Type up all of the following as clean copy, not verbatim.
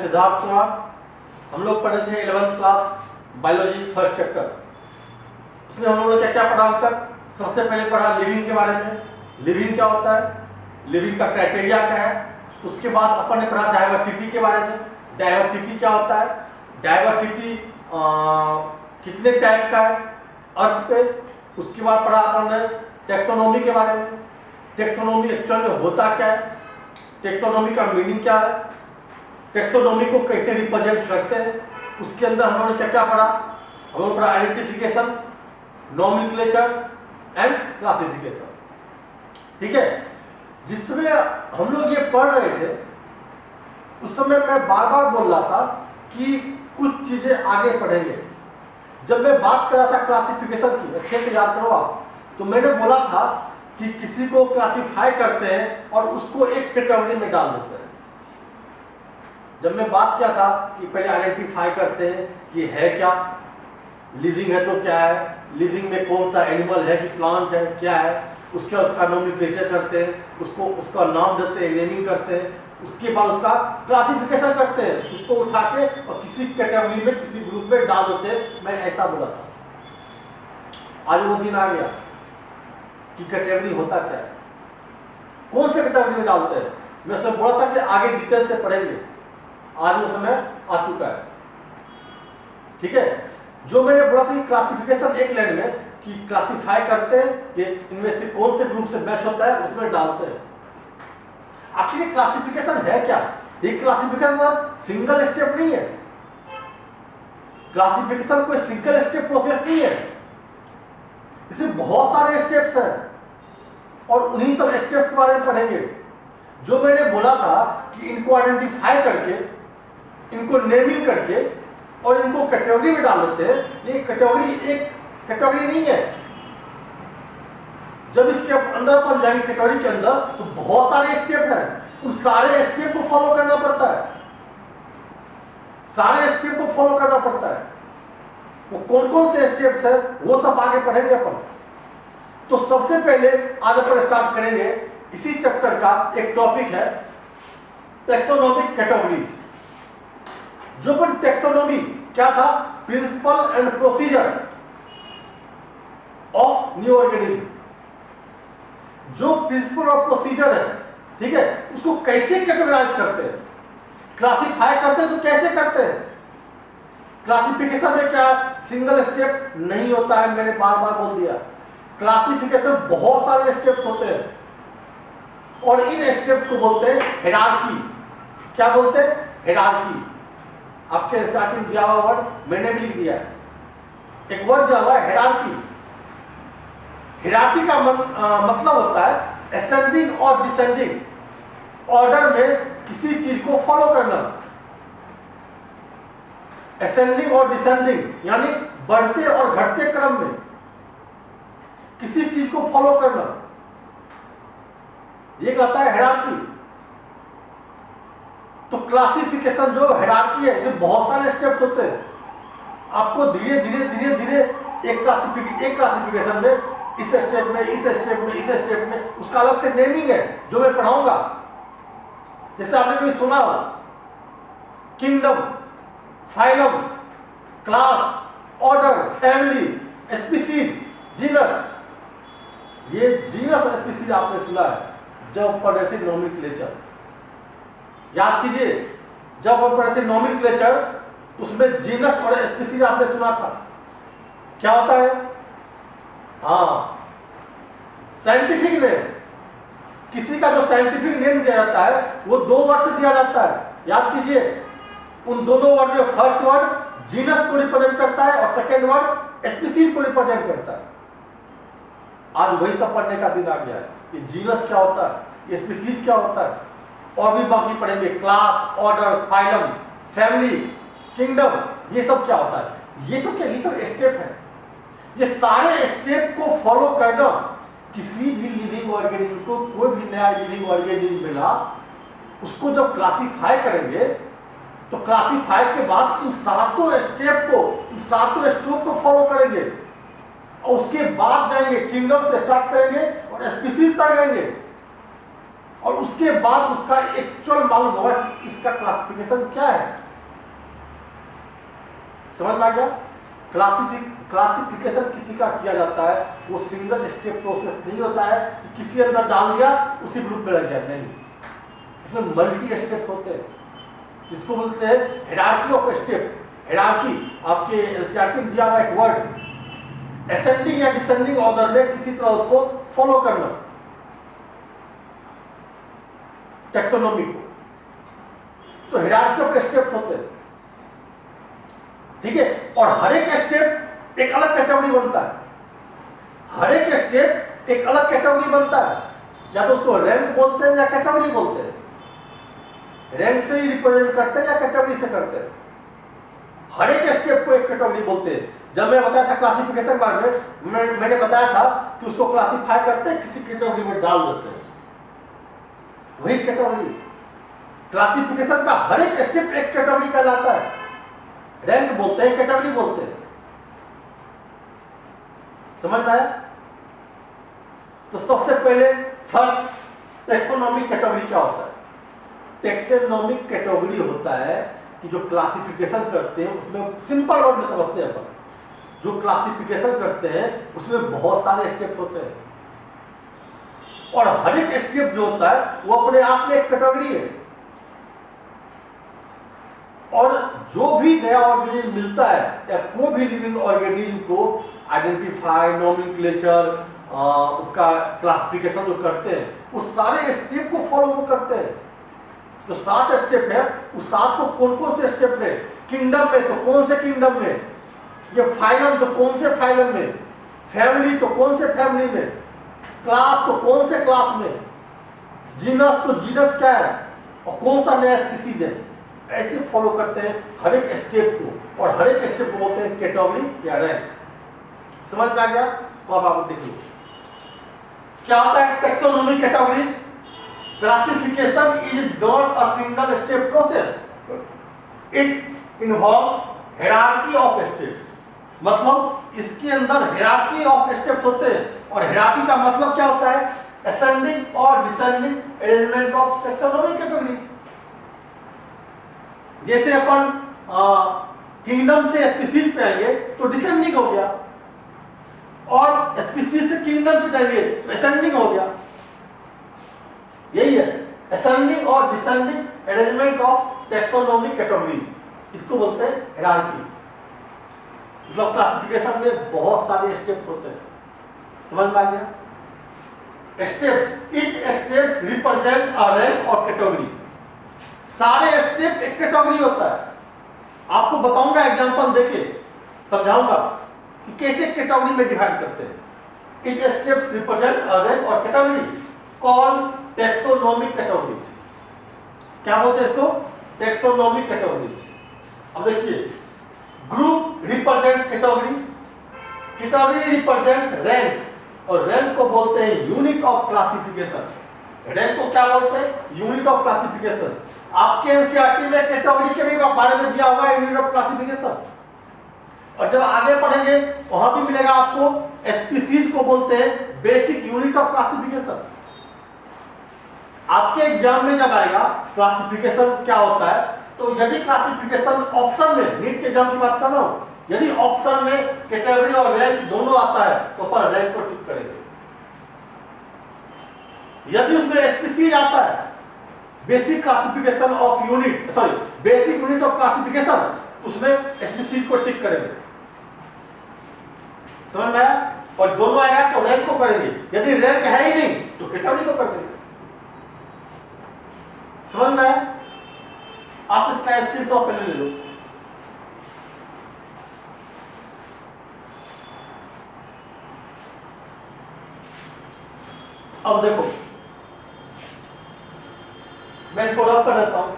सिद्धार्थ कुमार। हम लोग पढ़े थे 11th class biology first chapter. उसमें हम लोगों ने क्या क्या पढ़ा अब तक? सबसे पहले पढ़ा लिविंग के बारे में, लिविंग क्या होता है, लिविंग का क्राइटेरिया क्या है। उसके बाद अपन ने पढ़ा डाइवर्सिटी के बारे में, डाइवर्सिटी क्या होता है, डाइवर्सिटी कितने टाइप का है अर्थ पे। उसके बाद पढ़ा अपन ने टेक्सोनॉमी के बारे में, टेक्सोनॉमी एक्चुअल में होता क्या है, टेक्सोनॉमी का मीनिंग क्या है, टेक्सोनॉमी को कैसे रिप्रेजेंट करते हैं। उसके अंदर हम लोगों ने क्या क्या पढ़ा? हम लोगों ने पढ़ा आइडेंटिफिकेशन, नोमेनक्लेचर एंड क्लासिफिकेशन। ठीक है, जिस समय हम लोग ये पढ़ रहे थे उस समय मैं बार बार बोल रहा था कि कुछ चीजें आगे पढ़ेंगे। जब मैं बात कर रहा था क्लासिफिकेशन की, अच्छे से याद करो आप, तो मैंने बोला था कि किसी को क्लासिफाई करते हैं और उसको एक कैटेगरी में डाल देते हैं। जब मैं बात किया था कि पहले आइडेंटिफाई करते हैं कि है क्या, लिविंग है तो क्या है, लिविंग में कौन सा एनिमल है कि प्लांट है क्या है, उसका नोमेनक्लेचर करते हैं, उसका नाम देते हैं, नेमिंग करते हैं। उसके बाद उसका क्लासिफिकेशन करते हैं, उसको उठा के और किसी कैटेगरी में किसी ग्रुप में डाल देते हैं। मैं ऐसा बोला था। आज वो दिन आ गया कि कैटेगरी होता क्या है, कौन से कैटेगरी में डालते हैं। मैं उसमें बोला था कि आगे डिटेल से पढ़ेंगे, आज वो समय आ चुका है। ठीक है, जो मैंने बोला था कि क्लासिफिकेशन एक लाइन में कि क्लासिफाई करते हैं कि इनमें से कौन से ग्रुप से मैच होता है, उसमें डालते हैं। आखिर ये क्लासिफिकेशन है क्या? ये क्लासिफिकेशन सिंगल स्टेप नहीं है, क्लासिफिकेशन कोई सिंगल स्टेप प्रोसेस नहीं है, इसमें बहुत सारे स्टेप्स हैं और उन्हीं सब स्टेप्स के बारे में पढ़ेंगे। जो मैंने बोला था कि इनको आइडेंटिफाई करके, इनको नेमिंग करके और इनको कैटेगरी में डाल देते हैं, ये कैटेगरी एक कैटेगरी नहीं है। जब इसके अंदर अपन जाएंगे कैटेगरी के अंदर तो बहुत सारे स्टेप हैं, उन सारे स्टेप को फॉलो करना पड़ता है, सारे स्टेप को फॉलो करना पड़ता है। वो कौन कौन से स्टेप्स है वो सब आगे पढ़ेंगे अपन। तो सबसे पहले आज अपन स्टार्ट करेंगे इसी चैप्टर का एक टॉपिक है टेक्सोनोमिक कैटेगरीज। जो अपन टेक्सोनोमी क्या था? Principle and procedure of new organism. जो प्रिंसिपल और प्रोसीजर है, ठीक है, उसको कैसे कैटेगराइज करते हैं, क्लासिफाई करते हैं तो कैसे करते हैं। क्लासिफिकेशन में क्या सिंगल स्टेप नहीं होता है, मैंने बार बार बोल दिया। क्लासिफिकेशन बहुत सारे स्टेप्स होते हैं और इन स्टेप्स को बोलते हैं हायरार्की। क्या बोलते हैं? हायरार्की। आपके साथ दिया हुआ वर्ड मैंने भी लिख दिया है, एक वर्ड दिया हुआ है हायरार्की। हायरार्की का मतलब होता है असेंडिंग और डिसेंडिंग ऑर्डर में किसी चीज को फॉलो करना। असेंडिंग और डिसेंडिंग यानी बढ़ते और घटते क्रम में किसी चीज को फॉलो करना, ये कहता है हायरार्की। तो क्लासिफिकेशन जो हायरार्की है, इसमें बहुत सारे स्टेप्स होते हैं। आपको धीरे धीरे धीरे धीरे एक क्लासिफिकेशन में इस स्टेप में, इस स्टेप में, इस स्टेप में, उसका अलग से नेमिंग है जो मैं पढ़ाऊंगा। जैसे आपने कभी सुना हो kingdom, phylum, class, order, family, species, genus. ये जीनस और स्पीसीज आपने सुना है जब पढ़ रहे थे नोमेनक्लेचर। याद कीजिए, जब हम पढ़े थे नोमेनक्लेचर उसमें जीनस और स्पीसीज आपने सुना था। क्या होता है? हाँ, साइंटिफिक नेम, किसी का जो साइंटिफिक नेम दिया जाता है वो 2 वर्ड से दिया जाता है। याद कीजिए, उन दोनों वर्ड में फर्स्ट वर्ड जीनस को रिप्रेजेंट करता है और सेकेंड वर्ड स्पीसीज को रिप्रेजेंट करता है। आज वही सब पढ़ने का दिन आ गया है। ये जीनस क्या होता है, ये स्पीसीज क्या होता है, और भी बाकी पढ़ेंगे। Class, order, phylum, family, kingdom, ये सब क्या होता है। ये सब क्या, ये सब स्टेप है। ये सारे स्टेप को फॉलो करना, किसी भी लिविंग ऑर्गेनिज्म को, कोई भी नया लिविंग ऑर्गेनिज्म मिला उसको जब क्लासिफाई करेंगे तो क्लासिफाई के बाद इन सातों स्टेप को फॉलो करेंगे और उसके बाद जाएंगे किंगडम से स्टार्ट करेंगे और स्पीसीज तक जाएंगे और उसके बाद उसका एक्चुअल मालूम होगा कि इसका क्लासिफिकेशन क्या है। समझ में आ गया? क्लासिफिकेशन किसी का किया जाता है वो सिंगल स्टेप प्रोसेस नहीं होता है कि किसी अंदर डाल दिया उसी ग्रुप में लग गया, नहीं, इसमें मल्टी स्टेप्स होते हैं, जिसको बोलते हैं हायरार्की ऑफ स्टेप्स। हायरार्की आपके एनसीईआरटी में दिया हुआ एक वर्ड, असेंडिंग या डिसेंडिंग ऑर्डर में किसी तरह उसको फॉलो करना, टैक्सोनॉमी को। तो हायरार्की ऑफ स्टेप्स होते हैं, ठीक है। और हर एक स्टेप एक अलग कैटेगरी बनता है, हर एक स्टेप एक अलग कैटेगरी बनता है, या तो उसको रैंक बोलते हैं या कैटेगरी बोलते हैं। रैंक से ही रिप्रेजेंट करते हैं या कैटेगरी से करते हैं। हर एक स्टेप को एक कैटेगरी बोलते हैं। जब मैं बताया था क्लासिफिकेशन के बारे में, मैंने बताया था कि उसको क्लासिफाई करते हैं, किसी कैटेगरी में डाल देते हैं, वही कैटेगरी। क्लासिफिकेशन का हर एक स्टेप एक कैटेगरी कहलाता है। रैंक बोलते हैं, कैटेगरी बोलते हैं। समझ में आया? तो सबसे पहले फर्स्ट टैक्सोनॉमिक कैटेगरी क्या होता है? टैक्सोनॉमिक कैटेगरी होता है कि जो क्लासिफिकेशन करते हैं उसमें सिंपल वर्ड में समझते हैं अपन, जो क्लासिफिकेशन करते हैं उसमें बहुत सारे स्टेप्स होते हैं और हर एक स्टेप जो होता है वो अपने आप में एक कैटेगरी है। और जो भी नया ऑर्गेनिज्म मिलता है या कोई भी लिविंग ऑर्गेनिज्म को आइडेंटिफाई, नोमेनक्लेचर, उसका क्लासिफिकेशन जो करते हैं उस सारे स्टेप को फॉलो करते हैं। जो 7 स्टेप है उस 7 को कौन कौन से स्टेप में, किंगडम में तो कौन से किंगडम में, ये फाइलम तो कौन से फाइलम में, फैमिली तो कौन से फैमिली में, क्लास तो कौन से क्लास में, जीनस तो जीनस क्या है और कौन सा नया स्पीसीज है, ऐसे फॉलो करते हैं हर एक स्टेप को। और हर एक स्टेप को बोलते हैं कैटेगरी या रैंक। समझ में आ गया? तो अब आप देखिए क्या होता है taxonomic categories. Classification is not a single step process, it involve hierarchy of steps. मतलब इसके अंदर हायरार्की ऑफ स्टेप्स होते हैं। और हायरार्की का मतलब क्या होता है? असेंडिंग और descending arrangement of taxonomic categories. जैसे अपन किंगडम से स्पीसीज पे आएंगे तो डिसेंडिंग हो गया, और स्पीसीज से किंगडम पे जाएंगे तो असेंडिंग हो गया। यही है असेंडिंग और descending arrangement of taxonomic categories, इसको बोलते हैं हायरार्की। मतलब क्लासिफिकेशन में बहुत सारे स्टेप्स होते हैं। समझ में आ गया? Steps, each steps represent a rank और कैटेगरी। सारे स्टेप एक कैटेगरी होता है। आपको बताऊंगा एग्जांपल देके, समझाऊंगा कि कैसे कैटेगरी में डिवाइड करते हैं। Each steps represent a rank और कैटेगरी कॉल्ड टैक्सोनॉमिक कैटेगरीज। क्या बोलते हैं इसको? Taxonomic categories. अब देखिए, group represent category, category represent rank, और रैंक को बोलते हैं यूनिट ऑफ क्लासिफिकेशन। रैंक को क्या बोलते हैं? Unit of classification. आपके एनसीईआरटी में कैटेगरी के भी बारे में दिया हुआ है, यूनिट ऑफ क्लासिफिकेशन। और जब आगे पढ़ेंगे वहां भी मिलेगा आपको, स्पीसीज को बोलते हैं बेसिक यूनिट ऑफ क्लासिफिकेशन। आपके एग्जाम में जब आएगा क्लासिफिकेशन क्या होता है, तो यदि क्लासिफिकेशन ऑप्शन में, नीट के एग्जाम की बात कर रहा हूं, यदि ऑप्शन में कैटेगरी और रैंक दोनों आता है तो अपन रैंक को टिक करेंगे। यदि उसमें स्पीसीज आता है, basic classification of unit, sorry basic unit of classification, उसमें स्पीसीज को टिक करेंगे। समझ में आया? और दोनों आएगा तो रैंक को करेंगे, यदि रैंक है ही नहीं तो कैटेगरी को कर देंगे। समझ में आया? आप इसका स्क्रीनशॉट पहले ले लो। अब देखो, मैं इसको रब कर देता हूं।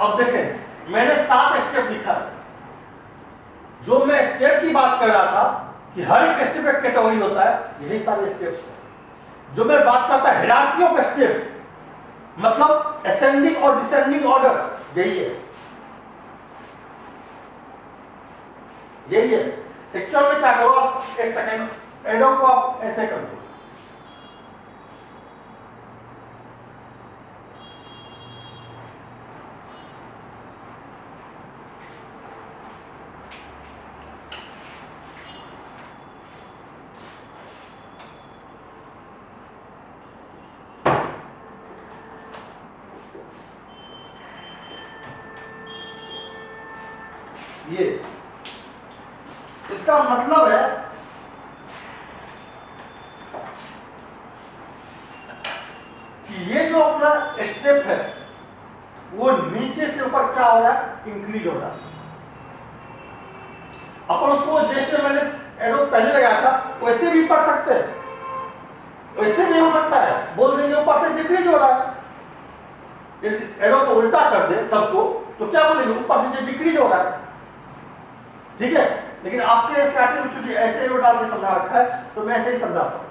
अब देखें मैंने 7 स्टेप लिखा है। जो मैं स्टेप की बात कर रहा था कि हर एक स्टेप एक कैटेगरी होता है, यही सारे स्टेप्स हैं। जो मैं बात करता हायरार्की ऑफ स्टेप, मतलब असेंडिंग और डिसेंडिंग ऑर्डर, यही है, यही है। एक्चुअल में क्या करो आप, एक सेकेंड, एडो को आप ऐसे कर दो, ये इसका मतलब है कि ये जो अपना स्टेप है वो नीचे से ऊपर क्या हो रहा है, इंक्रीज हो रहा है। अपन उसको जैसे मैंने एरो पहले लगाया था वैसे भी पढ़ सकते हैं, वैसे भी हो सकता है, बोल देंगे ऊपर से डिक्रीज हो रहा है। इस एरो को उल्टा कर दे सबको तो क्या बोलेंगे, ऊपर से डिक्रीज हो रहा है, ठीक है। लेकिन आपके स्टार्टिंग में चूंकि ऐसे एरो डाल के समझा रखा है तो मैं ऐसे ही समझाता हूं।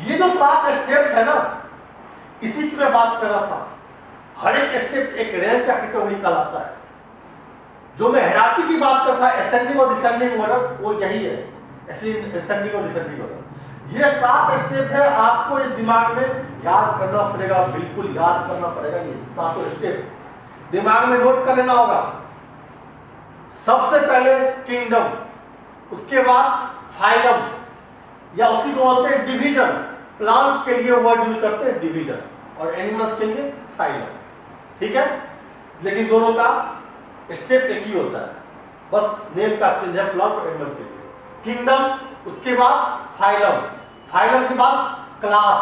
ये जो 7 स्टेप्स है ना, इसी की मैं बात कर रहा था। हर एक स्टेप एक रैंक या कैटेगरी कहलाता है। जो मैं हायरार्की की बात करता है, असेंडिंग और डिसेंडिंग ऑर्डर, वो यही है, असेंडिंग और डिसेंडिंग ऑर्डर। ये 7 स्टेप है, आपको ये दिमाग में याद करना पड़ेगा, बिल्कुल याद करना पड़ेगा। ये 7 स्टेप दिमाग में नोट कर लेना होगा। सबसे पहले किंगडम, उसके बाद फाइलम, या उसी को बोलते हैं डिवीजन। प्लांट के लिए वर्ड यूज करते हैं डिवीजन, और एनिमल्स के लिए फाइलम, ठीक है। लेकिन दोनों का स्टेप एक ही होता है, बस नेम का चेंज है प्लांट और एनिमल के लिए। किंगडम, उसके बाद फाइलम, फाइलम के बाद क्लास,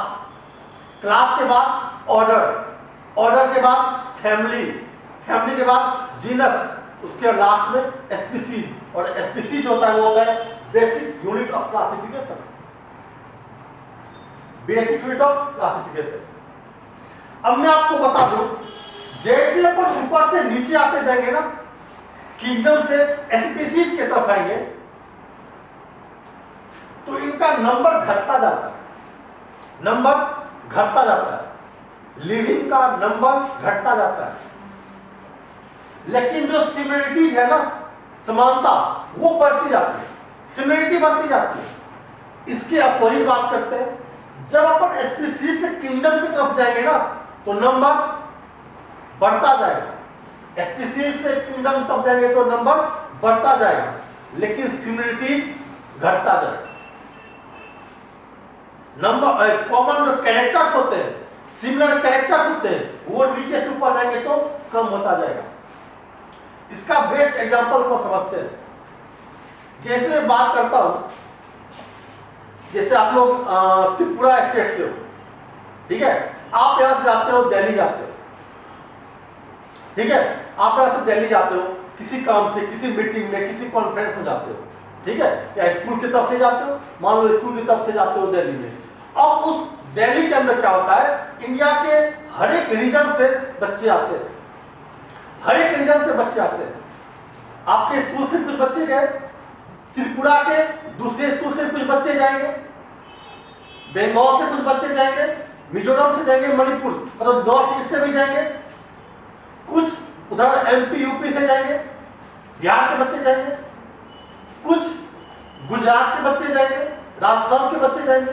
क्लास के बाद ऑर्डर, ऑर्डर के बाद फैमिली, फैमिली के बाद जीनस, उसके लास्ट में स्पीसीज। और स्पीसीज होता है वो होता है basic unit of classification, basic unit of classification. अब मैं आपको बता दूं, जैसे अपन ऊपर से नीचे आते जाएंगे ना, किंगडम से स्पीसीज की तरफ आएंगे तो इनका नंबर घटता जाता है, नंबर घटता जाता है, लिविंग का नंबर घटता जाता है। लेकिन जो सिमिलरिटीज है ना, समानता, वो बढ़ती जाती है, सिमिलरिटी बढ़ती जाती है। इसके अपोजिट बात करते हैं, जब अपन स्पीसीज से किंगडम की तरफ जाएंगे ना तो नंबर बढ़ता जाएगा। स्पीसीज से किंगडम तब जाएंगे तो नंबर बढ़ता जाएगा, लेकिन सिमिलरिटीज घटता जाएगा। नंबर कॉमन जो कैरेक्टर्स होते हैं, सिमिलर कैरेक्टर्स होते हैं, वो नीचे से ऊपर जाएंगे तो कम होता जाएगा। इसका बेस्ट एग्जांपल को समझते हैं। जैसे मैं बात करता हूं, जैसे आप लोग त्रिपुरा स्टेट से हो, ठीक है, आप यहां से जाते हो दिल्ली जाते हो, ठीक है, आप यहां से दिल्ली जाते हो किसी काम से, किसी मीटिंग में, किसी कॉन्फ्रेंस में जाते हो, ठीक है, या स्कूल की तरफ से जाते हो, मान लो स्कूल की तरफ से जाते हो दिल्ली में। अब उस दिल्ली के अंदर क्या होता है, इंडिया के हर एक रीजन से बच्चे आते हैं, हर एक रीजन से बच्चे आते हैं। आपके स्कूल से कुछ बच्चे गए, त्रिपुरा के दूसरे स्कूल से कुछ बच्चे जाएंगे, बंगाल से कुछ बच्चे जाएंगे, मिजोरम से जाएंगे, मणिपुर मतलब नॉर्थ ईस्ट से भी जाएंगे, कुछ उधर एमपी यूपी से जाएंगे, बिहार के बच्चे जाएंगे, कुछ गुजरात के बच्चे जाएंगे, राजस्थान के बच्चे जाएंगे।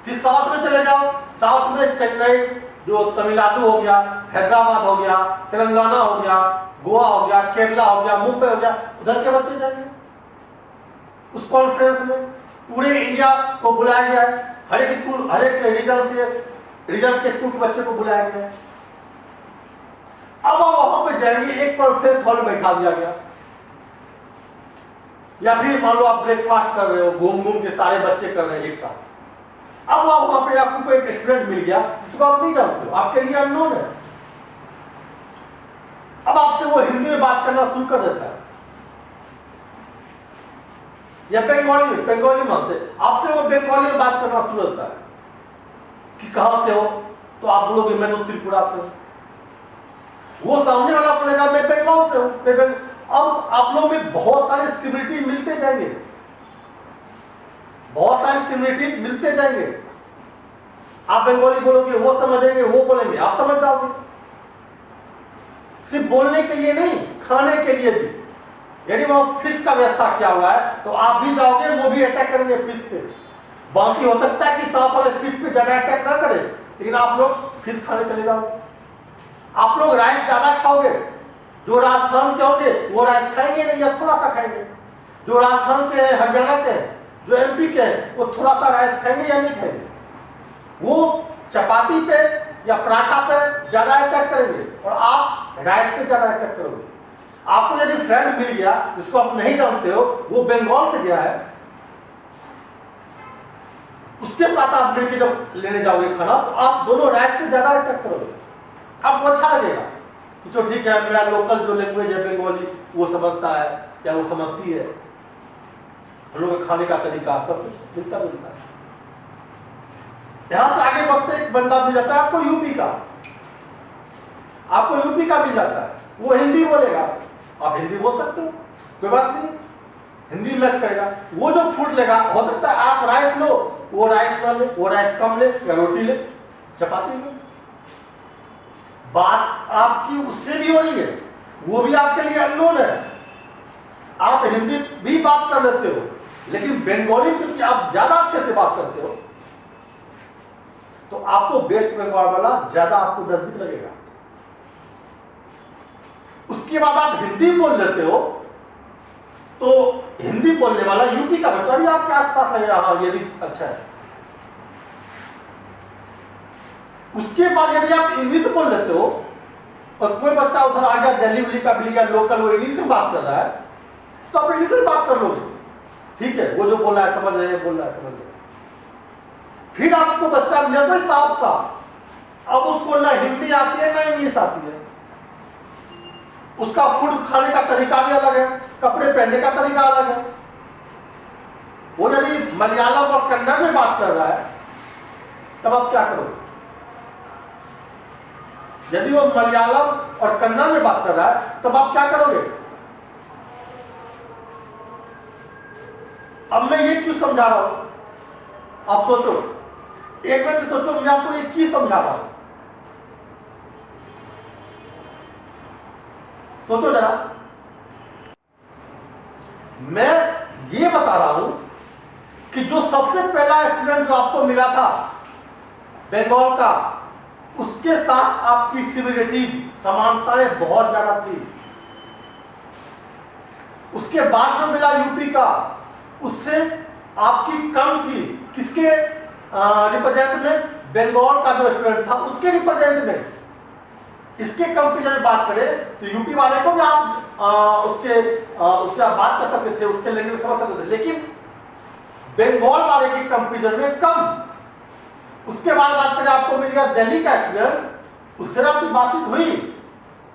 फिर साउथ में चले जाओ, साउथ में चेन्नई, जो तमिलनाडु हो गया, हैदराबाद हो गया, तेलंगाना हो गया, गोवा हो गया, केरला हो गया, मुंबई हो गया, उधर के बच्चे जाएंगे। उस कॉन्फ्रेंस में पूरे इंडिया को बुलाया गया है, हर एक स्कूल, हर एक रीजन से, रीजन के स्कूल के बच्चे को बुलाया गया है। अब आप वहां पे जाएंगे, एक कॉन्फ्रेंस हॉल में बैठा दिया गया, या फिर मान लो आप ब्रेकफास्ट कर रहे हो, घूम घूम के सारे बच्चे कर रहे हैं एक साथ। अब वहां पे आपको एक स्टूडेंट मिल गया जिसको आप नहीं जानते हो, आपके लिए अननोन है। अब आपसे वो हिंदी में बात करना शुरू कर देता है, या बंगाली मानते, आपसे वो बंगाली में बात करना शुरू होता है कि कहां से हो, तो आप बोलोगे मैं तो त्रिपुरा से हूं, वो सामने वाला बोलेगा मैं बंगाल से हूं। अब आप लोग में बहुत सारे सिमिलरिटी मिलते जाएंगे, बहुत सारे सिमिलरिटी मिलते जाएंगे। आप बंगाली बोलोगे, वो समझेंगे, वो बोलेंगे, आप समझ जाओगे। सिर्फ बोलने के लिए नहीं, खाने के लिए भी। यदि वहां फिश का व्यवस्था किया हुआ है तो आप भी जाओगे, वो भी अटैक करेंगे फिश पे। बाकी हो सकता है कि साथ वाले फिश पे ज्यादा अटैक ना करे, लेकिन आप लोग फिश खाने चले जाओगे। आप लोग राइस ज्यादा खाओगे, जो राजस्थान के होंगे वो राइस खाएंगे नहीं या थोड़ा सा खाएंगे। जो राजस्थान के हैं, हरियाणा के हैं, जो एमपी के हैं, वो थोड़ा सा राइस खाएंगे या नहीं खाएंगे। वो चपाती पे या पराठा पे ज्यादा अटैक करेंगे और आप राइस पे ज्यादा अटैक करोगे। आपको यदि फ्रेंड मिल गया जिसको आप नहीं जानते हो, वो बंगाल से गया है, उसके साथ आप मिलकर जब लेने जाओगे खाना, तो आप दोनों राइस पे ज्यादा अटैक करोगे। आपको अच्छा लगेगा कि जो ठीक है, मेरा लोकल जो लैंग्वेज है बंगाली, वो समझता है या वो समझती है। हम लोग का खाने का तरीका सब कुछ मिलता जुलता है। यहां से आगे बढ़ते एक बंदा मिल जाता है आपको यूपी का, आपको यूपी का मिल जाता है, वो हिंदी बोलेगा, आप हिंदी बोल सकते हो, कोई बात नहीं, हिंदी मैच करेगा। वो जो फूड लेगा, हो सकता है आप राइस लो, वो राइस ना ले, वो राइस कम ले या रोटी ले, चपाती ले। बात आपकी उससे भी हो रही है, वो भी आपके लिए अननोन है। आप हिंदी भी बात कर लेते हो, लेकिन बंगाली क्योंकि आप ज्यादा अच्छे से बात करते हो, तो आपको वेस्ट बंगाल वाला ज्यादा आपको नजदीक लगेगा। उसके बाद आप हिंदी बोल लेते हो, तो हिंदी बोलने वाला यूपी का बच्चा भी आपके आसपास लगेगा, हाँ ये भी अच्छा है। उसके बाद यदि आप इंग्लिश बोल लेते हो और कोई बच्चा उधर आ गया, दिल्ली उली का मिल गया लोकल, वो इंग्लिश में बात कर रहा है, तो आप इंग्लिश में बात कर लोगे, ठीक है, वो जो बोल रहा है समझ रहे हैं, बोल रहा है समझ रहे हैं। फिर आपको बच्चा मिला कोई साउथ का, अब उसको ना हिंदी आती है ना इंग्लिश आती है, उसका फूड खाने का तरीका भी अलग है, कपड़े पहनने का तरीका अलग है। वो यदि मलयालम और कन्नड़ में बात कर रहा है, तब आप क्या करोगे? यदि वो मलयालम और कन्नड़ में बात कर रहा है, तब आप क्या करोगे? अब मैं ये क्यों समझा रहा हूं, आप सोचो, एक मिनट से सोचो, मैं आपको ये क्यों समझा रहा हूं, सोचो जरा। मैं ये बता रहा हूं कि जो सबसे पहला स्टूडेंट जो आपको मिला था बंगाल का, उसके साथ आपकी सिमिलरिटीज, समानताएं बहुत ज्यादा थी। उसके बाद जो मिला यूपी का, उससे आपकी कम थी। किसके रिप्रेजेंट में? बंगाल का जो स्टूडेंट था उसके रिप्रेजेंट में। इसके कंपेरिजन में बात करें तो यूपी वाले को भी आप उससे आप बात कर सकते थे, उसके लैंग्वेज समझ सकते थे, लेकिन बंगाल वाले के कंपेरिजन में कम। उसके बाद बात करें, आपको मिल गया दिल्ली का स्टूडेंट, उससे आपकी बातचीत हुई,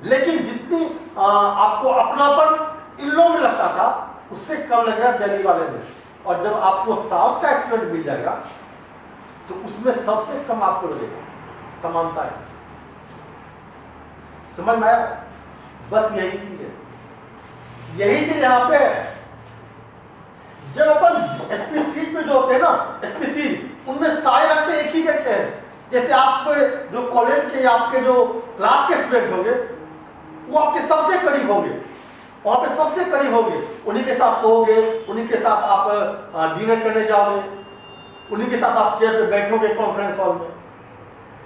लेकिन जितनी आपको अपनापन इन लोगों में लगता था, उससे कम लग रहा दिल्ली वाले में। और जब आपको साउथ का स्टूडेंट मिल जाएगा, तो उसमें सबसे कम आपको लगेगा समानता है। समझ में आया? बस यही चीज है, यही चीज यहां पे है। जब अपन एसपीसी में जो होते हैं ना, एसपीसी, उनमें सारे लगते एक ही करते हैं। जैसे आपके जो कॉलेज के, आपके जो क्लास के स्टूडेंट होंगे, वो आपके सबसे करीब होंगे, वहां पे सबसे करीब होंगे, उन्हीं के साथ सोओगे, उन्हीं के साथ आप डिनर करने जाओगे, उन्हीं के साथ आप चेयर पे बैठोगे कॉन्फ्रेंस हॉल में।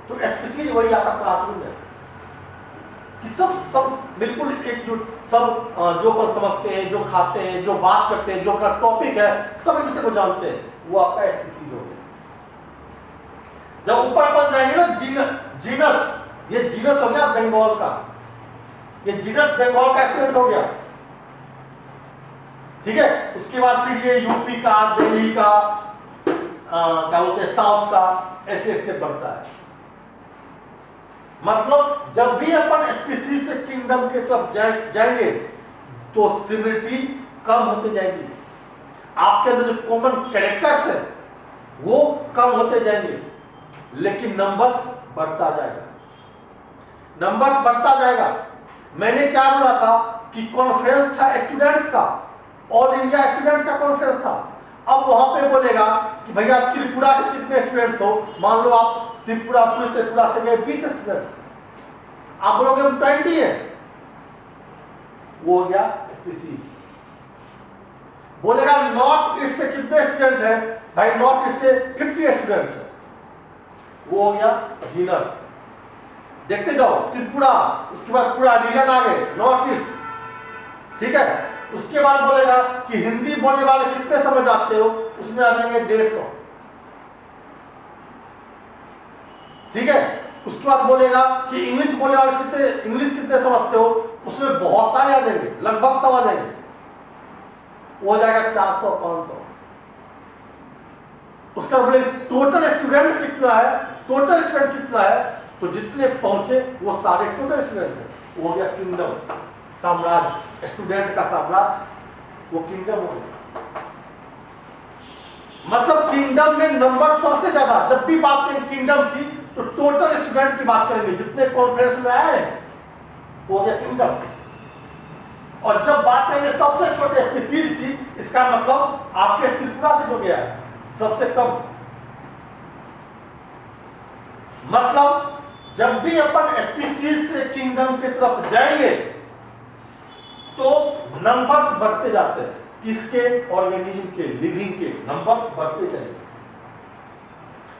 तो एसपीसी वही आपका क्लासरूम है कि सब बिल्कुल एकजुट, सब जो अपन समझते हैं, जो खाते हैं, जो बात करते हैं, जो अपना टॉपिक है, सब एक दूसरे को जानते हैं, वो आपका एसपीसी जो है। जब ऊपर अपन जाएंगे ना, जीनस, ये जीनस हो गया बंगाल का, ये जीनस बंगाल का स्टूडेंट हो गया, ठीक है। उसके बाद फिर ये यूपी का, दिल्ली का, क्या बोलते हैं, साउथ का, ऐसे स्टेप बढ़ता है। मतलब जब भी अपन एसपीसी से किंगडम के तरफ जाएंगे, तो सिमिलरिटीज कम होते जाएंगी, आपके अंदर जो कॉमन कैरेक्टर्स है वो कम होते जाएंगे, लेकिन नंबर्स बढ़ता जाएगा, नंबर्स बढ़ता जाएगा। मैंने क्या बोला था कि कॉन्फ्रेंस था स्टूडेंट्स का, ऑल इंडिया स्टूडेंट्स का कॉन्फ्रेंस था। अब वहां पे बोलेगा कि भैया त्रिपुरा के कितने स्टूडेंट्स हो, मान लो आप त्रिपुरा, पूरे त्रिपुरा से गए 20 स्टूडेंट्स, आप बोलोगे 20 है, वो हो गया स्पीसीज। बोलेगा नॉर्थ ईस्ट से कितने स्टूडेंट हैं, भाई नॉर्थ ईस्ट से 50 स्टूडेंट्स है, वो हो गया जीनस। देखते जाओ त्रिपुरा, उसके बाद पूरा रीजन आ गए नॉर्थ ईस्ट, ठीक है। उसके बाद बोलेगा कि हिंदी बोलने वाले कितने समझ आते हो, उसमें आ जाएंगे 150, ठीक है। उसके बाद बोलेगा कि इंग्लिश बोलने वाले कितने, इंग्लिश कितने समझते हो, उसमें बहुत सारे आ जाएंगे, लगभग सब आ जाएंगे, वो हो जाएगा 400-500। उसका बोले टोटल स्टूडेंट कितना है, टोटल स्टूडेंट कितना है, तो जितने पहुंचे वो सारे टोटल स्टूडेंट हैं, वो हो गया किंगडम, साम्राज्य, स्टूडेंट का साम्राज्य, वो किंगडम हो गया। मतलब किंगडम में नंबर सबसे ज्यादा, जब भी बात करें किंगडम की तो टोटल स्टूडेंट की बात करेंगे, जितने कॉन्फ्रेंस में आए वो हो गया किंगडम। और जब बात करेंगे सबसे छोटे स्पीसीज की, इसका मतलब आपके त्रिपुरा से जो गया है सबसे कम। मतलब जब भी अपन स्पीसीज से किंगडम की तरफ जाएंगे तो नंबर्स बढ़ते जाते हैं, किसके, ऑर्गेनिज्म के, लिविंग के नंबर्स बढ़ते जाएंगे,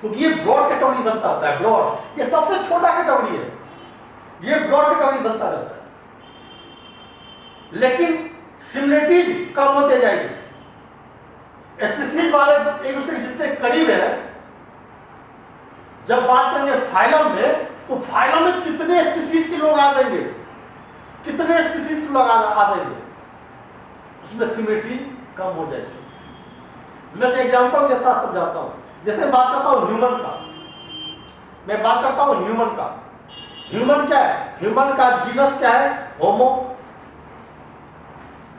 क्योंकि ये ब्रॉड कैटेगरी बनता रहता है। ब्रॉड ये सबसे छोटा कैटेगरी है, ये ब्रॉड कैटेगरी बनता रहता है, लेकिन सिमिलरिटीज कम होते जाएगी। स्पीसीज वाले एक दूसरे के जितने करीब है, जब बात करेंगे फाइलम में, तो फाइलम में कितने स्पीसीज के लोग आ जाएंगे, कितने स्पीसीज के लोग आ जाएंगे, उसमें सिमिलरिटीज कम हो जाएगी। मैं एक एग्जांपल के साथ समझाता हूं। जैसे बात करता हूं ह्यूमन का, मैं बात करता हूं ह्यूमन का। ह्यूमन क्या है, ह्यूमन का जीनस क्या है, होमो,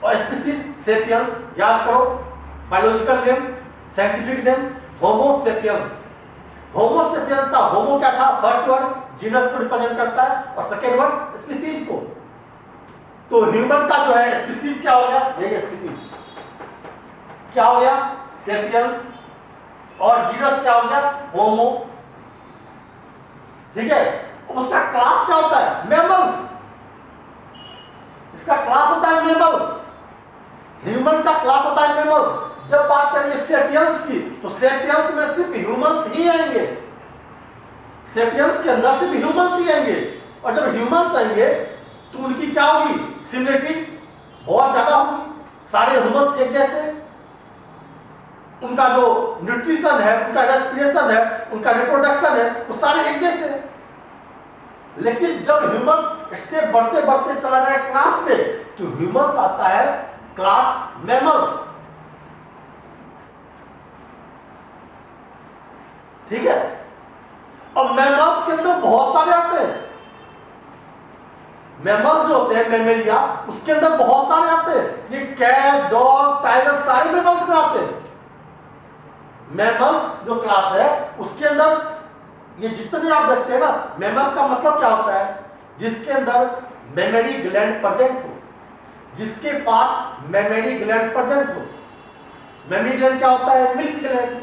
और स्पीसीज सेपियंस। याद करो, बायोलॉजिकल नेम, साइंटिफिक नेम होमो सेपियंस। होमो सेपियंस का होमो क्या था, फर्स्ट वर्ड जीनस को रिप्रेजेंट करता है, और सेकेंड वर्ड स्पीसीज को। तो ह्यूमन का जो है स्पीसीज क्या हो गया, यही स्पीसीज क्या हो गया, सेपियंस, और जीनस क्या हो गया, होमो, ठीक है। उसका क्लास क्या होता है, मैमल्स, इसका क्लास होता है मैमल्स। ह्यूमन का क्लास होता है मैमल्स। जब बात करेंगे सेपियंस की, तो सेपियंस में सिर्फ ह्यूमंस ही आएंगे, सेपियंस के अंदर सिर्फ ह्यूमंस ही आएंगे। और जब ह्यूमंस आएंगे तो उनकी क्या होगी, सिमिलरिटी बहुत ज्यादा होगी, सारे ह्यूमंस एक जैसे, उनका जो न्यूट्रिशन है, उनका रेस्पिरेशन है, उनका रिप्रोडक्शन है, वो सारे एक जैसे हैं। लेकिन जब ह्यूमंस स्टेप बढ़ते बढ़ते चला जाए क्लास पे, तो ह्यूमंस आता है क्लास मैमल्स, ठीक है। और मैमल्स के अंदर बहुत सारे आते हैं, मैमल्स जो होते हैं मैमेलिया, उसके अंदर बहुत सारे आते हैं। ये कैट, डॉग, टाइगर सारे मैमल्स में आते हैं। मैमल्स जो क्लास है उसके अंदर ये जितने आप देखते हैं ना, मैमल्स का मतलब क्या होता है, जिसके अंदर मेमोरी ग्लैंड प्रेजेंट हो, जिसके पास मेमोरी ग्लैंड प्रेजेंट हो। मेमोरी ग्लैंड क्या होता है, मिल्क ग्लैंड,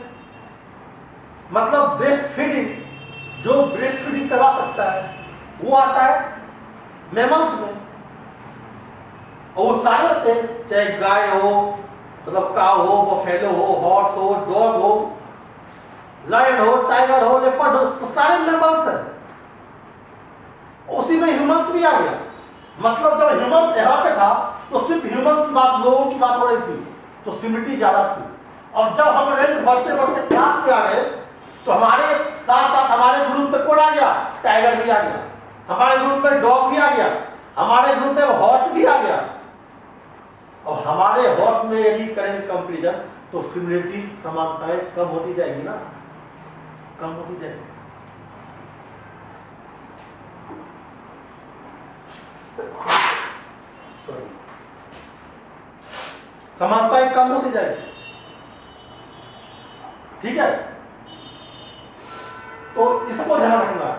मतलब ब्रेस्ट फीडिंग, जो ब्रेस्ट फीडिंग करवा सकता है वो आता है मैमल्स में। और वो सारे होते हैं, चाहे गाय हो, मतलब काऊ हो, बफेलो हो, हॉर्स हो, डॉग हो, लायन हो, टाइगर हो, लेपर्ड हो, वो सारे मैमल्स हैं। उसी में ह्यूमंस भी आ गया। मतलब जब ह्यूमंस यहाँ पे था तो सिर्फ ह्यूमंस की बात, लोगों की बात हो रही थी, तो सिमिलरिटी ज्यादा थी। और जब हम रेंज बढ़ते बढ़ते क्लास पे आ गए, तो हमारे साथ साथ हमारे ग्रुप में कौन आ गया, टाइगर भी आ गया, हमारे ग्रुप में डॉग भी आ गया, हमारे ग्रुप में हॉर्स भी आ गया। और हमारे हॉर्स में यदि करेंगे कंपेरिजन, तो सिमिलरिटी, समानताएं कम होती जाएगी ना, कम होती जाएगी। समानताएं कम होती जाएगी, ठीक है। तो इसको ध्यान रखना,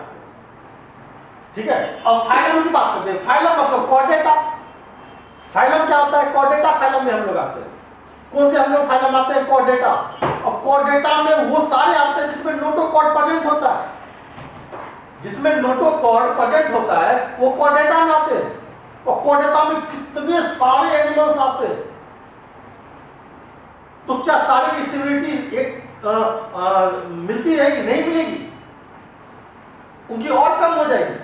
ठीक है। अब फाइलम की बात करते हैं। फाइलम मतलब कॉर्डेटा। फाइलम क्या होता है? कॉर्डेटा फाइलम में हम लोग आते हैं। कौन से हम लोग फाइलम आते हैं? कॉर्डेटा। अब कॉर्डेटा में वो सारे आते हैं जिसमें नोटोकॉर्ड प्रेजेंट होता है। जिसमें नोटोकॉर्ड प्रेजेंट होता है वो कॉर्डेटा में आते हैं। और कॉर्डेटा में कितने सारे एनिमल्स आते हैं। तो क्या सारी की सिमिलरिटी एक मिलती रहेगी? नहीं मिलेगी, उनकी और कम हो जाएगी,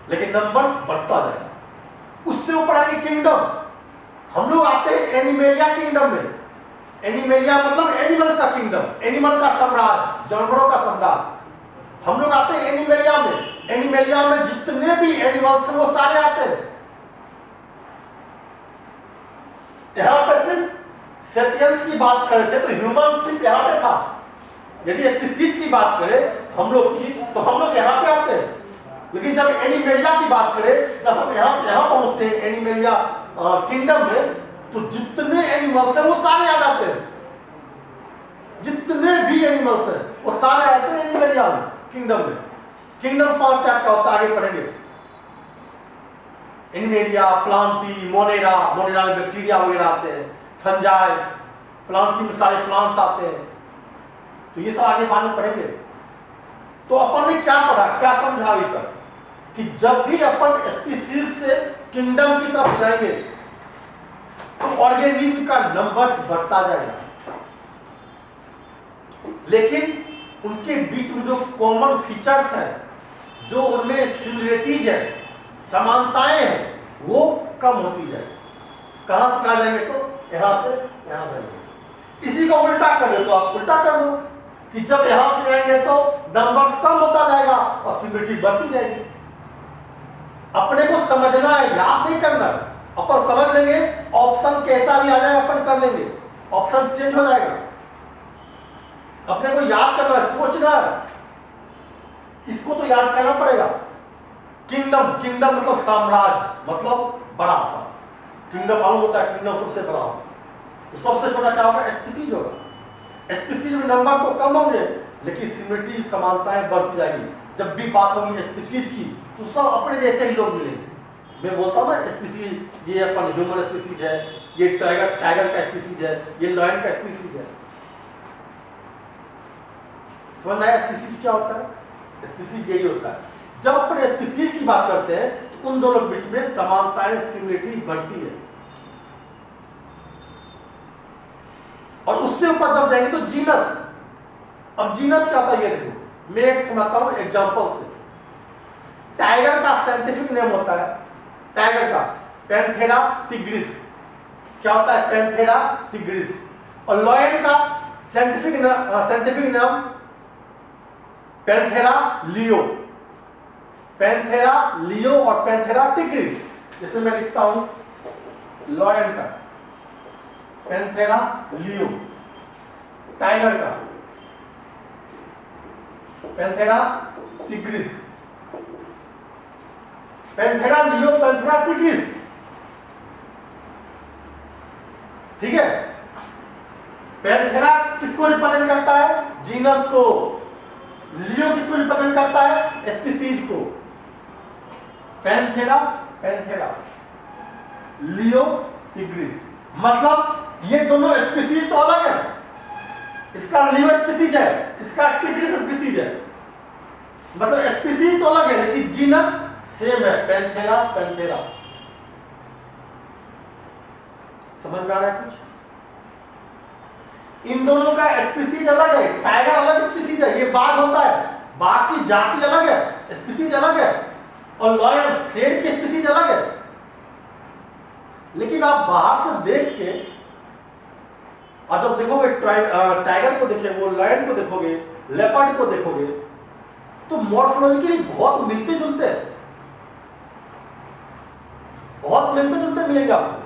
लेकिन नंबर्स बढ़ता जाएगा। उससे ऊपर आगे किंगडम। हम लोग आते हैं एनिमेलिया किंगडम में। एनिमेलिया मतलब एनिमल्स का किंगडम, एनिमल का साम्राज्य, जानवरों का साम्राज्य। हम लोग आते हैं एनिमेलिया में। एनिमेलिया में जितने भी एनिमल्स हैं वो सारे आते हैं। यहां पर सिर्फ सेपियंस की बात कर रहे थे तो ह्यूमन सिर्फ यहां पे था। यदि स्पीसीज की बात करें हम लोग की तो हम लोग यहां पे आते हैं। लेकिन जब एनिमेलिया की बात करें, जब हम यहां से यहां पहुंचते हैं एनिमेलिया किंगडम में, तो जितने एनिमल्स हैं वो सारे आ जाते हैं। जितने भी एनिमल्स हैं वो सारे आते हैं एनिमेलिया में, किंगडम में। किंगडम 5 टाइप का होता है, आगे पढ़ेंगे। Animalia, Plantae, Monera. मोनेरा में बैक्टीरिया वगैरह आते हैं। फंजाई, प्लांटी में सारे प्लांट्स आते हैं। तो ये सब आगे बाद में पढ़ेंगे। तो अपन ने क्या पढ़ा, क्या समझा अभी तक, कि जब भी अपन स्पीसीज से किंगडम की तरफ जाएंगे तो ऑर्गेनिज्म का नंबर्स बढ़ता जाएगा, लेकिन उनके बीच में जो कॉमन फीचर्स हैं, जो उनमें सिमिलरिटीज है, समानताएं हैं, वो कम होती जाएगी। कहां से कहां जाएंगे? तो यहां से यहां जाएंगे। इसी को उल्टा कर दो तो आप उल्टा कर दो कि जब यहां से जाएंगे तो नंबर कम होता जाएगा और सिमिलरिटी बढ़ती जाएगी। अपने को समझना है, याद नहीं करना। अपन समझ लेंगे, ऑप्शन कैसा भी आ जाए अपन कर लेंगे, ऑप्शन चेंज हो जाएगा। अपने को याद करना है, सोचना है, इसको तो याद करना पड़ेगा। किंगडम, किंगडम मतलब साम्राज्य, मतलब बड़ा सा किंगडम। मालूम होता है किंगडम सबसे बड़ा हो, तो सबसे छोटा क्या होगा? स्पीसीज होगा। स्पीसीज में नंबर तो कम होंगे लेकिन सिमिलरिटी, समानताएं बढ़ती जाएगी। जब भी बात होगी स्पीसीज की तो सब अपने जैसे ही लोग मिलेंगे। मैं बोलता हूँ ना स्पीसीज, ये अपन ह्यूमन स्पीसीज है, ये टाइगर का स्पीसीज है, ये लायन का स्पीसीज है। समझ में आया स्पीसीज क्या होता है? स्पीसीज यही होता है। जब अपन स्पीसीज की बात करते हैं तो उन दोनों के बीच में समानताएं, सिमिलरिटी बढ़ती है। और उससे ऊपर जब जाएंगे तो जीनस। अब जीनस क्या होता है ये देखो, मैं एक सुनाता हूं एग्जांपल से। टाइगर का साइंटिफिक नेम होता है, टाइगर का पैंथेरा टिग्रिस। क्या होता है? Panthera tigris. और लायन का साइंटिफिक नाम पैंथेरा लियो। पैंथेरा लियो और पैंथेरा टिग्रिस। जैसे मैं लिखता हूं लायन का पैंथेरा लियो, टाइगर का Panthera tigris. Panthera leo, Panthera tigris, ठीक है। पैंथेरा किसको रिप्रेजेंट करता है? जीनस को। लियो किसको रिप्रेजेंट करता है? स्पीसीज को। पैंथेरा, पैंथेरा, लियो, टिग्रिस। मतलब ये दोनों स्पीसीज तो अलग है। इसका लियो स्पीसीज है, इसका टिग्रिस स्पीसीज है। मतलब स्पीसीज तो अलग है लेकिन जीनस सेम है, पैंथेरा, पैंथेरा। समझ में आ रहा है कुछ? इन दोनों का स्पीसीज अलग है। टाइगर अलग स्पीसीज है, ये बाघ होता है, बाघ की जाति अलग है, स्पीसीज अलग है। और लॉयन, शेर की स्पीसीज अलग है। लेकिन आप बाहर से देख के और जब देखोगे टाइगर को देखोगे, लायन को देखोगे, लेपर्ड को देखोगे, तो मॉर्फोलॉजिकली बहुत मिलते जुलते हैं, बहुत मिलते जुलते मिलेंगे आपको।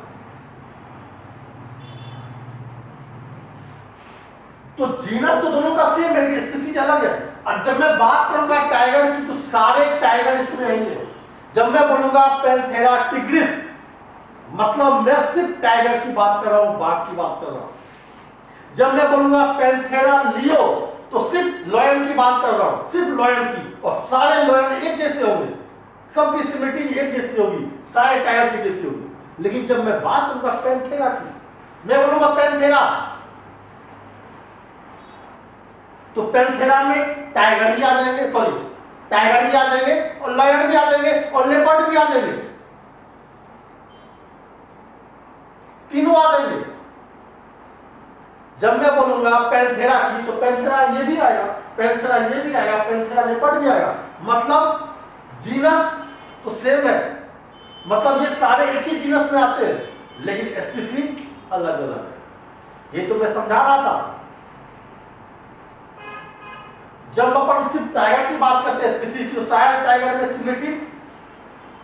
तो जीनस तो दोनों का सेम है, स्पीसीज अलग है। और जब मैं बात करूंगा टाइगर की तो सारे टाइगर इसमें रहेंगे। जब मैं बोलूंगा पैंथेरा टिग्रिस, मतलब मैं सिर्फ टाइगर की बात कर रहा हूं, बाघ की बात कर रहा हूं। जब मैं बोलूंगा पैंथेरा लियो तो सिर्फ लॉयन की बात कर रहा हूं, सिर्फ लॉयन की, और सारे लॉयन एक जैसे होंगे, सबकी सिमेट्री एक जैसी होगी, सारे टाइगर की जैसी होगी। लेकिन जब मैं बात करूंगा पैंथेरा की, मैं बोलूंगा पैंथेरा, तो पैंथेरा में टाइगर भी आ जाएंगे, सॉरी टाइगर भी आ जाएंगे और लायन भी आ जाएंगे और लेपर्ड भी आ जाएंगे, तीनों आ जाएंगे। जब मैं बोलूंगा पैंथेरा की, तो पैंथेरा ये भी आएगा, पैंथेरा ये भी आएगा, पैंथेरा लेपर्ड भी आएगा। मतलब जीनस तो सेम है, मतलब ये सारे एक ही जीनस में आते हैं, लेकिन स्पीसीज अलग अलग है। ये तो मैं समझा रहा था। जब अपन सिर्फ टाइगर की बात करते हैं स्पीसीज की, तो सारे टाइगर में सिमिलरिटी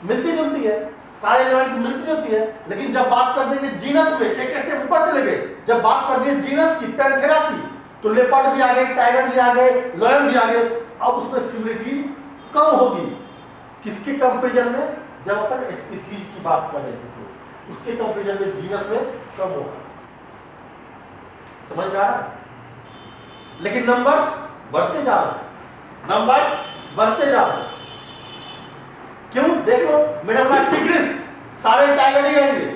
मिलती जुलती है, सारे एलिमेंट मिलती जुलती है। लेकिन जब बात कर देंगे जीनस में, एक स्टेप ऊपर चले गए, जब बात कर दिए जीनस की, पैंथेरा की, तो लेपर्ड भी आ गए, टाइगर भी आ गए, लायन भी आ गए। अब उसमें सिमिलरिटी कम होगी, किसके कंपैरिजन में? जब अपन स्पीसीज की बात कर रहे थे तो उसके कंपैरिजन में जीनस में कम होगा। समझ में आ रहा है? लेकिन नंबर्स बढ़ते जा रहे हैं, नंबर्स बढ़ते जा रहे हैं। क्यों? देखो मेरा नाम टिग्रिस, सारे टाइगर ही आएंगे,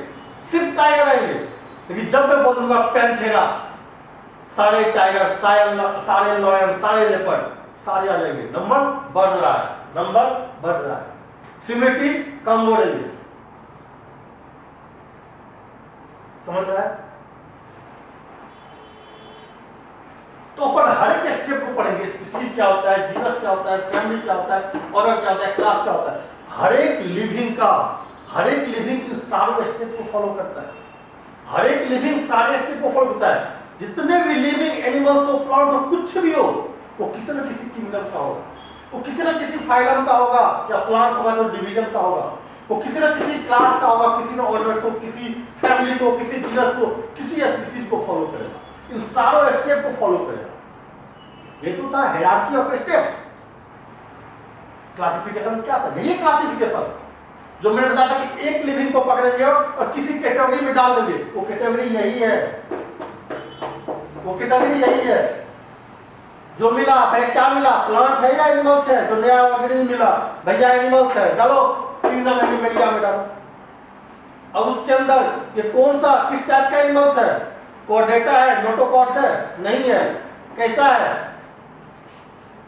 सिर्फ टाइगर आएंगे। लेकिन जब मैं बोलूंगा पैंथेरा, सारे टाइगर, सारे लॉयन, सारे लेपर्ड, सारे आ जाएंगे। नंबर बढ़ रहा है, नंबर बढ़ रहा है, सिमिलरिटी कम हो रही है। समझ रहा है? तो अपन हर एक स्टेप को पढ़ेंगे, स्पीसीज क्या होता है, जीनस क्या होता है, फैमिली क्या होता है, ऑर्डर क्या होता है, क्लास क्या होता है। हर एक लिविंग के सारे स्टेप को फॉलो करता है, हर एक लिविंग सारे स्टेप को फॉलो करता है। जितने भी लिविंग एनिमल्स हो, प्लांट हो, कुछ भी हो, वो किसी न किसी किंगडम का होगा, वो किसी न किसी फाइलम का होगा, या प्लांट होगा तो डिवीजन का होगा, वो किसी न किसी क्लास का होगा, किसी न ऑर्डर को, किसी फैमिली को, किसी जीनस को, किसी स्पीसीज को फॉलो करेगा, इन सारों स्टेप को फॉलो करेगा। ये तो था हायरार्की ऑफ स्टेप्स। क्लासिफिकेशन क्या था? यही क्लासिफिकेशन जो मैंने बताया था कि एक लिविंग को पकड़ेंगे और किसी कैटेगरी में डाल देंगे, वो कैटेगरी यही है, वो कैटेगरी यही है। जो मिला भाई, क्या मिला? प्लांट है या एनिमल्स है? जो नया ऑर्गेनिज्म मिला भैया एनिमल्स है, चलो किंगडम एनिमलिया में डालो। अब उसके अंदर ये कौन सा, किस टाइप का एनिमल्स है? कॉर्डेटा है, नोटोकॉर्ड्स है? नहीं है। कैसा है?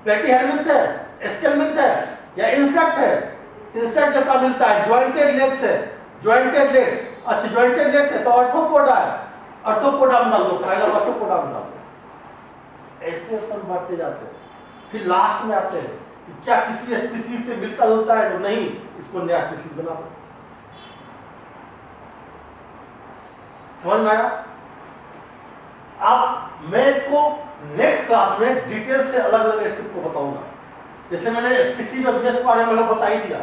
प्लेटीहेलमिंथ है, स्केलमिंथ है, या इंसेक्ट है? इंसेक्ट जैसा मिलता है, ज्वाइंटेड लेग्स है, ज्वाइंटेड लेग्स। अच्छा ज्वाइंटेड लेग्स है तो आर्थ्रोपोडा है, आर्थ्रोपोडा में डाल दो, फाइलम आर्थ्रोपोडा में डाल दो। ऐसे अपन बढ़ते जाते हैं, फिर लास्ट में आते हैं कि क्या किसी स्पीसीज से मिलता जुलता है? तो नहीं, इसको नया स्पीसीज बना दो। समझ में आया? अब मैं इसको नेक्स्ट क्लास में डिटेल से अलग अलग स्टेप को बताऊंगा। जैसे मैंने स्पीसीज और जीनस के बारे में बता ही दिया।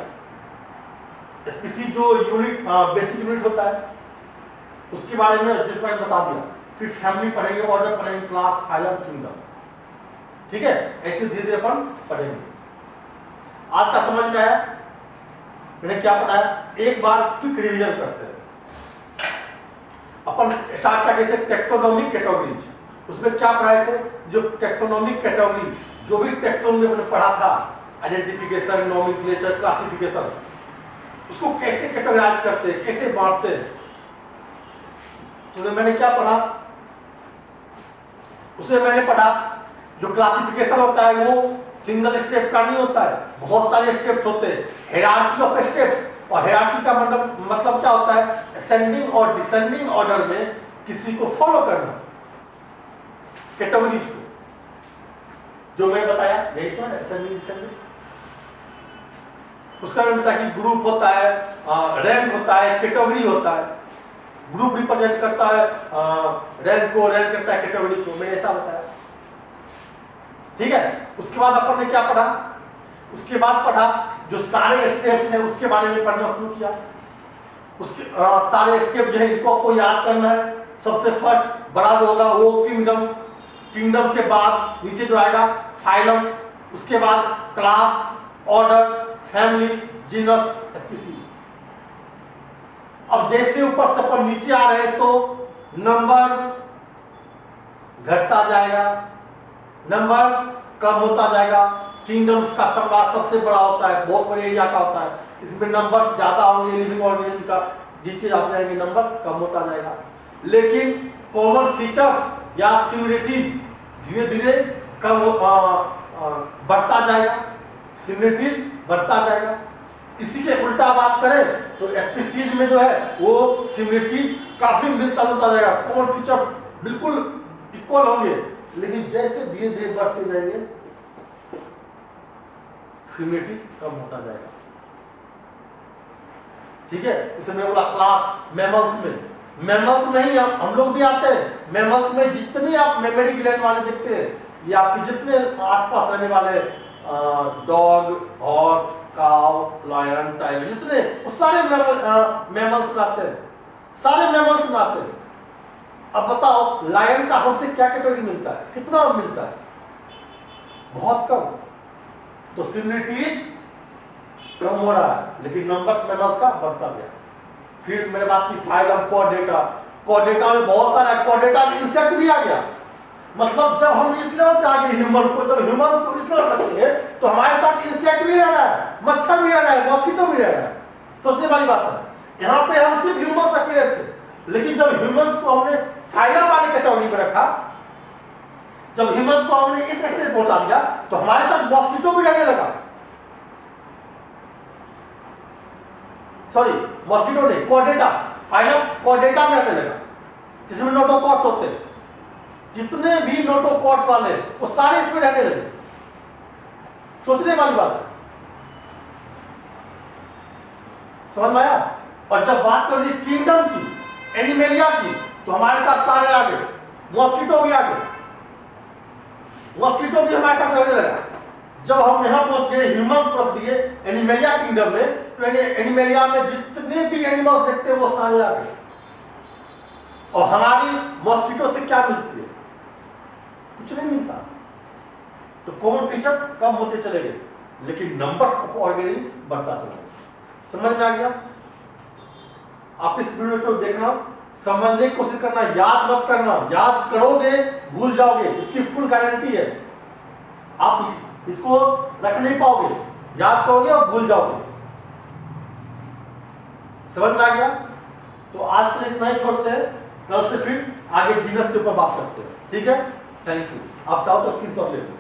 स्पीसीज जो यूनिट, बेसिक यूनिट होता है, उसके बारे में जिस बारे में बता दिया। फिर फैमिली पढ़ेंगे, ऑर्डर पढ़ेंगे, क्लास, फाइलम, किंगडम। ठीक है, ऐसे धीरे धीरे अपन पढ़ेंगे। आज का समझ में आया? मैंने क्या पढ़ाया? एक बार क्विक रिवीजन करते हैं। अपन स्टार्ट क्या कहते हैं? Taxonomic categories. उसमें क्या पढ़ाए थे? जो टेक्सोनोमिक कैटेगरी, जो भी टेक्सोनोमी में पढ़ा था, आइडेंटिफिकेशन, नोमेनक्लेचर, क्लासिफिकेशन, उसको कैसे कैटेगराइज करते हैं, कैसे बांटते हैं। तो मैंने क्या पढ़ा? उसमें मैंने पढ़ा जो क्लासिफिकेशन होता है वो सिंगल स्टेप का नहीं होता है, बहुत सारे स्टेप्स होते हैं, हायरार्की ऑफ स्टेप्स। और हायरार्की का मतलब क्या होता है? असेंडिंग और डिसेंडिंग ऑर्डर में किसी को फॉलो करना, कैटेगरीज को। जो मैं बताया यही तो है, असेंडिंग डिसेंडिंग। उसका मैंने बताया कि ग्रुप होता है, रैंक होता है, कैटेगरी होता है। ग्रुप रिप्रेजेंट करता है रैंक को, रैंक करता है कैटेगरी को। मैंने ऐसा बताया। ठीक है, उसके बाद अपन ने क्या पढ़ा? उसके बाद पढ़ा जो सारे स्टेप्स हैं उसके बारे में पढ़ना शुरू किया। उसके सारे स्टेप जो है इनको आपको याद करना है। सबसे फर्स्ट बड़ा जो होगा वो किंगडम, किंगडम के बाद नीचे जो आएगा फाइलम, उसके बाद class, order, family, genus, species. अब जैसे ऊपर से अपन नीचे आ रहे हैं तो नंबर्स घटता जाएगा, नंबर्स कम होता जाएगा। किंगडम्स का साम्राज्य सबसे बड़ा होता है, बहुत बड़े एरिया का होता है, इसमें नंबर्स ज्यादा होंगे, लिविंग ऑर्गेनिज्म का नीचे जाते जाएंगे, नंबर्स कम होता जाएगा। लेकिन कॉमन फीचर्स या सिमिलरिटीज धीरे धीरे कम बढ़ता जाएगा, सिमिलरिटीज बढ़ता जाएगा। इसी के उल्टा बात करें तो स्पीशीज में जो है वो सिमिलरिटी काफी मिलता जुलता जाएगा, कॉमन फीचर्स बिल्कुल इक्वल होंगे, लेकिन जैसे धीरे धीरे बढ़ते जाएंगे सिमिलरिटी कम होता जाएगा। ठीक है, इसे मैंने बोला क्लास मैमल्स में ही हम लोग भी आते हैं। मैमल्स में जितने आप मेमोरी ग्लैंड वाले देखते हैं, ये आपके जितने आसपास रहने वाले डॉग, हॉर्स, काव, लायन, टाइगर, जितने वो सारे मैमल्स में आते हैं, सारे मैमल्स में आते हैं। अब बताओ लायन का हमसे क्या कैटेगरी मिलता है, कितना मिलता है? बहुत कम। तो सिमिलरिटी कम हो रहा है, लेकिन नंबर्स मैमल्स का बढ़ता गया। फिर मेरे बात की फाइलम कॉर्डेटा, कॉर्डेटा में बहुत सारा, कॉर्डेटा में इंसेक्ट भी आ गया। मतलब जब हम इस लेवल पे आ गए ह्यूमन को, जब ह्यूमन को इस लेवल रखेंगे तो हमारे साथ इंसेक्ट भी रह रहा है, मच्छर भी रह रहा है, मॉस्किटो भी रह रहा है। सोचने वाली बात है। यहाँ पे हम सिर्फ ह्यूमन अकेले थे, लेकिन जब ह्यूमंस को हमने फाइलम वाली कैटेगरी में रखा, जब ह्यूमंस को हमने इस स्टेज पहुंचा दिया, तो हमारे साथ मॉस्किटो भी रहने लगा। सॉरी, मॉस्किटो नहीं, कॉर्डेटा, फाइलम कॉर्डेटा में रहने लगा, जिसमें नोटोकॉर्ड्स होते हैं। जितने भी नोटोकॉर्ड्स वाले वो सारे इसमें रहने लगे। सोचने वाली बात है, समझ में आया? और जब बात कर दी किंगडम की, एनिमेलिया की, तो हमारे साथ सारे आ गए, मॉस्किटो भी आ गए, मॉस्किटो भी हमारे साथ रहने लगा। जब हम यहां पहुंच गए ह्यूमंस रख दिए एनिमेलिया किंगडम में, तो एनिमेलिया में जितने भी एनिमल्स देखते हैं वो सारे आ गए। और हमारी मॉस्किटो से क्या मिलती है? कुछ नहीं मिलता। तो कॉमन फीचर्स कम होते चले गए, लेकिन नंबर्स ऑफ ऑर्गेनिज्म बढ़ता चला गया। समझ में आ गया? आप इस वीडियो को देखना, समझने की कोशिश करना, याद मत करना। याद करोगे भूल जाओगे, इसकी फुल गारंटी है। आप इसको रख नहीं पाओगे, याद करोगे और भूल जाओगे। समझ में आ गया? तो आज के लिए इतना ही छोड़ते हैं, कल से फिर आगे जीनस के ऊपर बात करते हैं। ठीक है, थैंक यू। आप चाहो तो स्क्रीनशॉट ले लो।